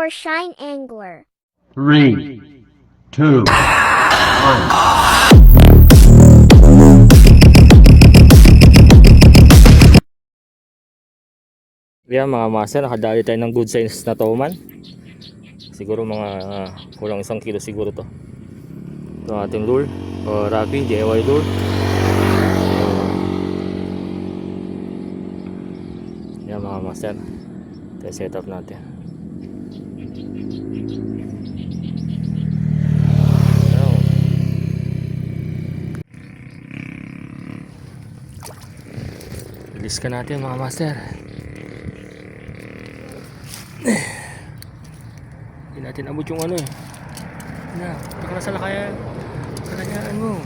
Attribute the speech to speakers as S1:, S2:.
S1: for Shine Angler.
S2: 3, 2, 1.
S3: Yan mga master, nakadali tayo ng good size na toman. Siguro mga kulang 1 kilo siguro to. Ito ang ating lure, Rocky DIY lure. Yan mga master, ito yung setup natin. Release ka natin mga master. Hindi natin abot yung ano eh. Na, ito ka na sa lakayan. Sa kanyaan mo.